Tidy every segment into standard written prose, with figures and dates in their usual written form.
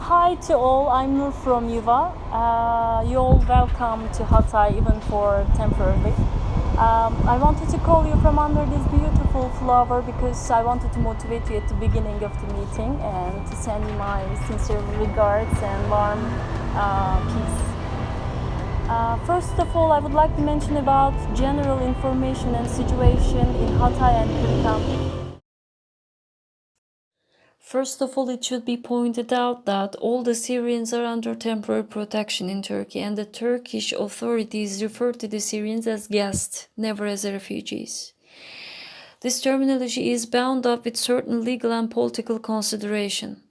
Hi to all, I'm Nur from YUVA. You're all welcome to Hatay even for temporarily. I wanted to call you from under this beautiful flower because I wanted to motivate you at the beginning of the meeting and to send you my sincere regards and warm peace. First of all, I would like to mention about general information and situation in Hatay and Kırıkkale. First of all, it should be pointed out that all the Syrians are under temporary protection in Turkey, and the Turkish authorities refer to the Syrians as guests, never as refugees. This terminology is bound up with certain legal and political consideration.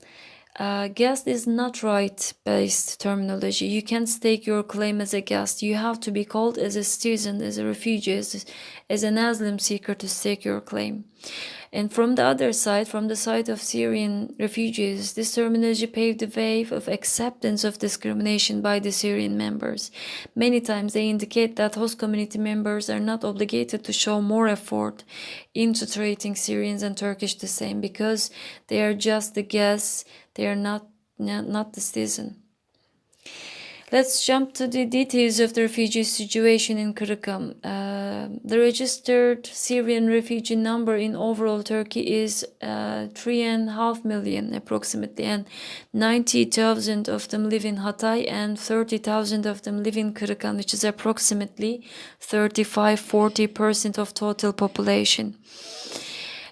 Guest is not right-based terminology. You can't stake your claim as a guest. You have to be called as a citizen, as a refugee, as an asylum seeker to stake your claim. And from the other side, from the side of Syrian refugees, this terminology paved the way of acceptance of discrimination by the Syrian members. Many times they indicate that host community members are not obligated to show more effort into treating Syrians and Turkish the same because they are just the guests, they are not the citizen. Let's jump to the details of the refugee situation in Kırıkkale. The registered Syrian refugee number in overall Turkey is 3.5 million approximately, and 90,000 of them live in Hatay and 30,000 of them live in Kırıkkale, which is approximately 35-40% of total population.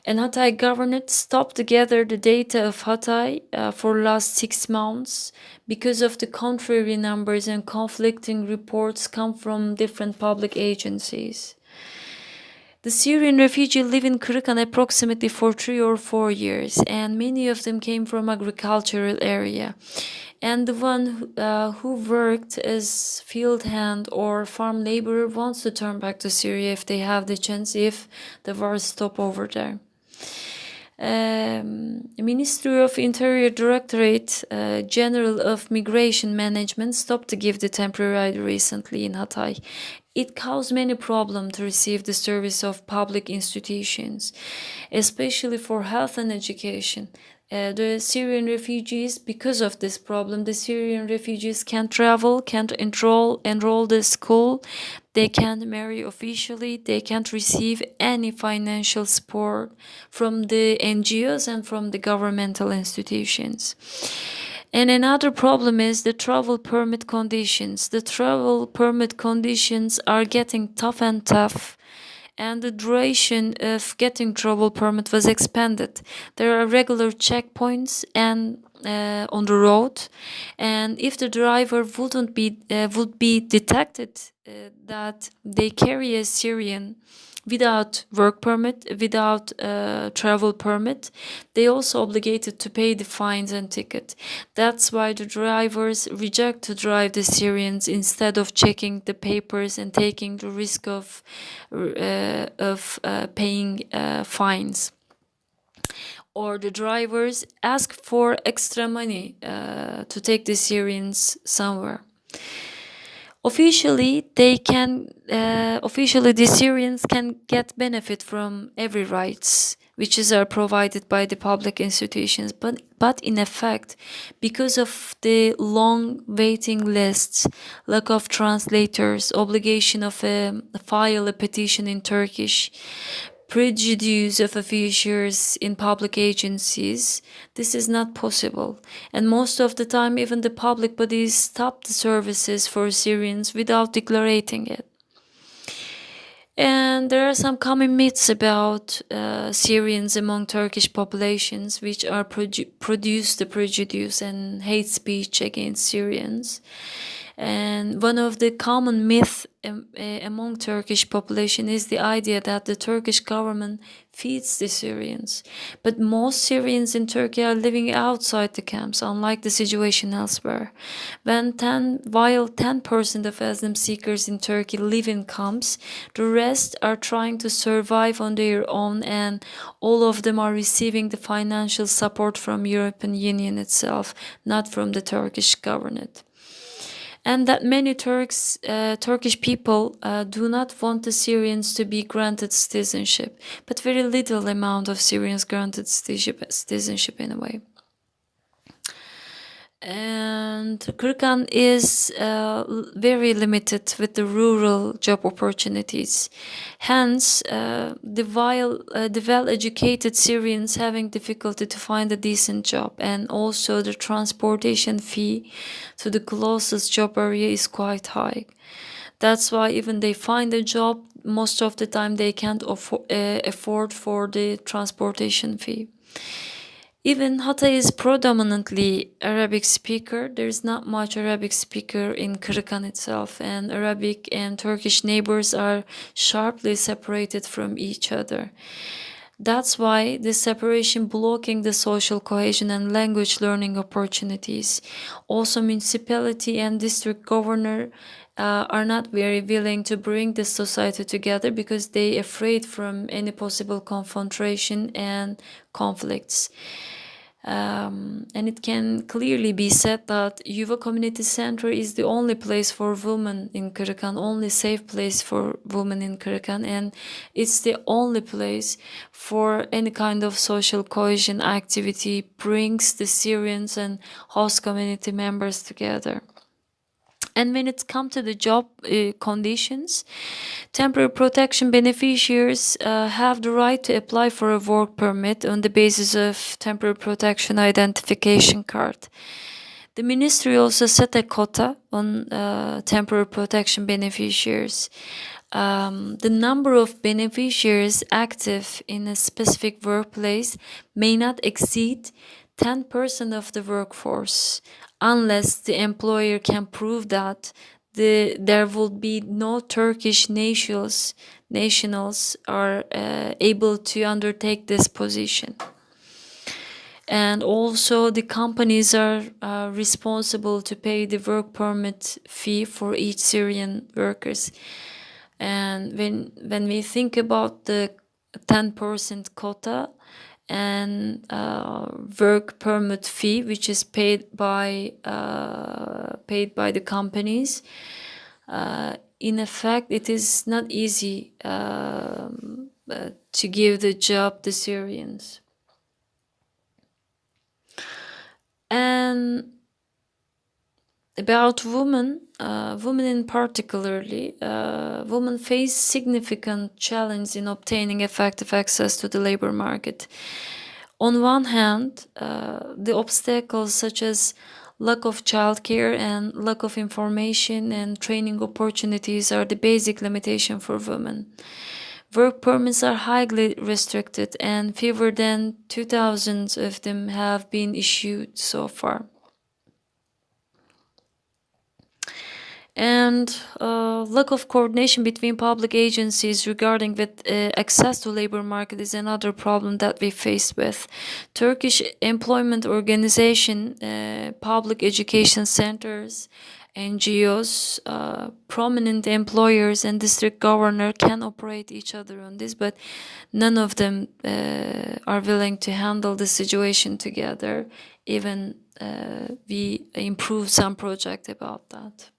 And Hatay government stopped to gather the data of Hatay for last 6 months because of the contrary numbers and conflicting reports come from different public agencies. The Syrian refugees live in Kırıkkale approximately for 3 or 4 years, and many of them came from agricultural area. And the one who worked as field hand or farm laborer wants to turn back to Syria if they have the chance, if the war stop over there. Ministry of Interior Directorate General of Migration Management stopped to give the temporary ID recently in Hatay. It caused many problems to receive the service of public institutions, especially for health and education. The Syrian refugees, because of this problem, the Syrian refugees can't travel, can't enroll the school, they can't marry officially, they can't receive any financial support from the NGOs and from the governmental institutions. And another problem is the travel permit conditions. The travel permit conditions are getting tough and tough, and the duration of getting travel permit was expanded. There are regular checkpoints and on the road, and if the driver would be detected that they carry a Syrian without work permit, without travel permit, they also obligated to pay the fines and ticket. That's why the drivers reject to drive the Syrians instead of checking the papers and taking the risk of paying fines. Or the drivers ask for extra money to take the Syrians somewhere. Officially, the Syrians can get benefit from every rights which are provided by the public institutions, but in effect, because of the long waiting lists, lack of translators, obligation of file a petition in Turkish, prejudice of officials in public agencies, this is not possible. And most of the time, even the public bodies stop the services for Syrians without declaring it. And there are some common myths about Syrians among Turkish populations, which are produce the prejudice and hate speech against Syrians. And one of the common myths among Turkish population is the idea that the Turkish government feeds the Syrians. But most Syrians in Turkey are living outside the camps, unlike the situation elsewhere. While 10% of asylum seekers in Turkey live in camps, the rest are trying to survive on their own, and all of them are receiving the financial support from European Union itself, not from the Turkish government. And that many Turkish people do not want the Syrians to be granted citizenship, but very little amount of Syrians granted citizenship anyway. And Kırıkkale is very limited with the rural job opportunities. Hence, the well-educated Syrians having difficulty to find a decent job, and also the transportation fee to the closest job area is quite high. That's why even they find a job, most of the time they can't afford for the transportation fee. Even Hatay is predominantly Arabic speaker. There is not much Arabic speaker in Kırıkkale itself, and Arabic and Turkish neighbors are sharply separated from each other. That's why this separation blocking the social cohesion and language learning opportunities. Also, municipality and district governor are not very willing to bring the society together because they afraid from any possible confrontation and conflicts. And it can clearly be said that YUVA Community Center is the only place for women in Kırıkkale, only safe place for women in Kırıkkale, and it's the only place for any kind of social cohesion activity, brings the Syrians and host community members together. And when it comes to the job conditions, temporary protection beneficiaries have the right to apply for a work permit on the basis of temporary protection identification card. The ministry also set a quota on temporary protection beneficiaries. The number of beneficiaries active in a specific workplace may not exceed 10% of the workforce, unless the employer can prove that there will be no Turkish nationals are able to undertake this position. And also the companies are responsible to pay the work permit fee for each Syrian workers. And when we think about the 10% quota and work permit fee, which is paid by the companies, in effect, it is not easy to give the job to Syrians. And about women in particularly, women face significant challenge in obtaining effective access to the labor market. On one hand, the obstacles such as lack of childcare and lack of information and training opportunities are the basic limitation for women. Work permits are highly restricted, and fewer than 2,000 of them have been issued so far. And lack of coordination between public agencies regarding with access to labor market is another problem that we face with. Turkish employment organization, public education centers, NGOs, prominent employers and district governor can operate each other on this, but none of them are willing to handle the situation together. Even we improve some project about that.